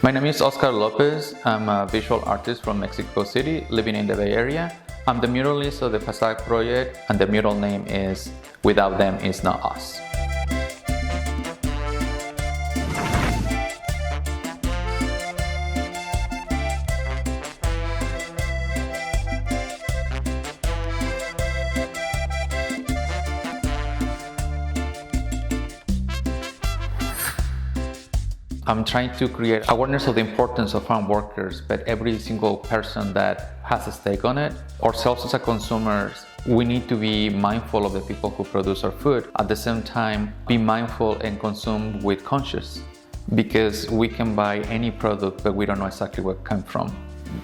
My name is Oscar Lopez. I'm a visual artist from Mexico City, living in the Bay Area. I'm the muralist of the Facade project, and the mural name is Without Them Is Not Us. I'm trying to create awareness of the importance of farm workers, but every single person that has a stake on it. Ourselves as consumers, we need to be mindful of the people who produce our food. At the same time, be mindful and consume with conscience, because we can buy any product, but we don't know exactly where it comes from.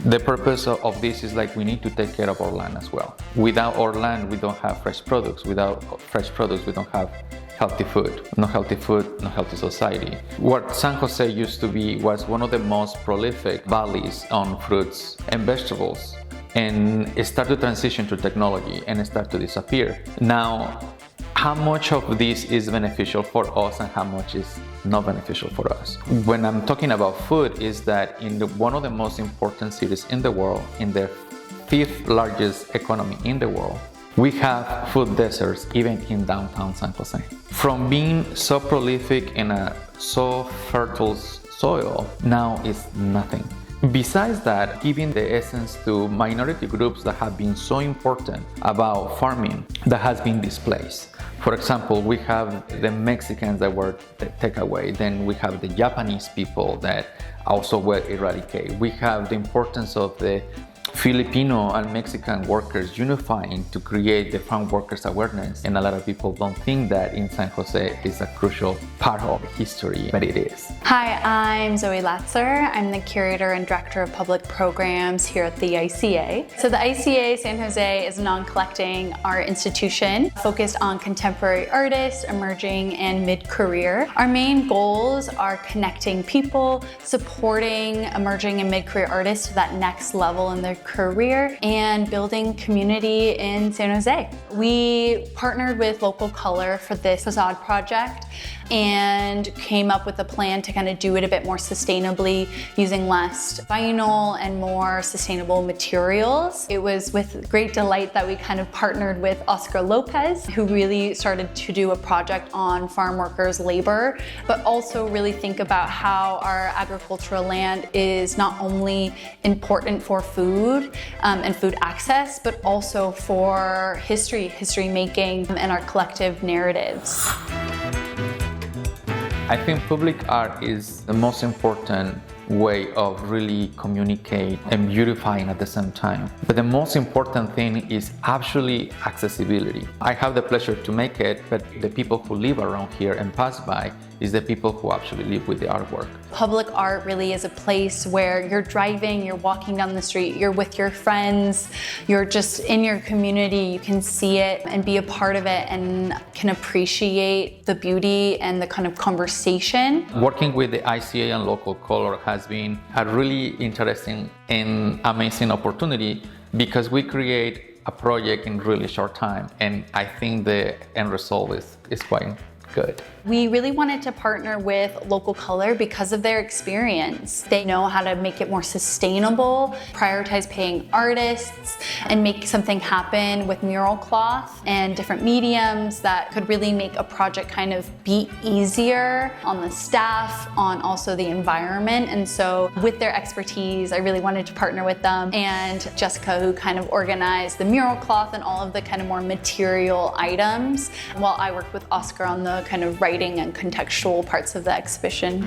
The purpose of this is we need to take care of our land as well. Without our land, we don't have fresh products. Without fresh products, we don't have healthy food. No healthy food, no healthy society. What San Jose used to be was one of the most prolific valleys on fruits and vegetables, and it started to transition to technology and it started to disappear. Now, how much of this is beneficial for us and how much is not beneficial for us? When I'm talking about food, is that in one of the most important cities in the world, in the 5th largest economy in the world, we have food deserts even in downtown San Jose. From being so prolific in a so fertile soil, now it's nothing. Besides that, giving the essence to minority groups that have been so important about farming that has been displaced. For example, we have the Mexicans that were taken away. Then we have the Japanese people that also were eradicated. We have the importance of the Filipino and Mexican workers unifying to create the farm workers awareness. And a lot of people don't think that in San Jose is a crucial part of history, but it is. Hi, I'm Zoe Latzer. I'm the Curator and Director of Public Programs here at the ICA. So the ICA San Jose is a non-collecting art institution focused on contemporary artists, emerging and mid-career. Our main goals are connecting people, supporting emerging and mid-career artists to that next level in their career, and building community in San Jose. We partnered with local Color for this facade project and came up with a plan to kind of do it a bit more sustainably, using less vinyl and more sustainable materials. It was with great delight that we kind of partnered with Oscar Lopez, who really started to do a project on farm workers' labor, but also really think about how our agricultural land is not only important for food and food access, but also for history making, and our collective narratives. I think public art is the most important way of really communicate and beautifying at the same time. But the most important thing is actually accessibility. I have the pleasure to make it, but the people who live around here and pass by is the people who actually live with the artwork. Public art really is a place where you're driving, you're walking down the street, you're with your friends, you're just in your community, you can see it and be a part of it and can appreciate the beauty and the kind of conversation. Working with the ICA and local Color has been a really interesting and amazing opportunity, because we create a project in really short time, and I think the end result is quite good. We really wanted to partner with local Color because of their experience. They know how to make it more sustainable, prioritize paying artists, and make something happen with mural cloth and different mediums that could really make a project kind of be easier on the staff, on also the environment. And so with their expertise, I really wanted to partner with them, and Jessica, who kind of organized the mural cloth and all of the kind of more material items, while I worked with Oscar on the kind of writing and contextual parts of the exhibition.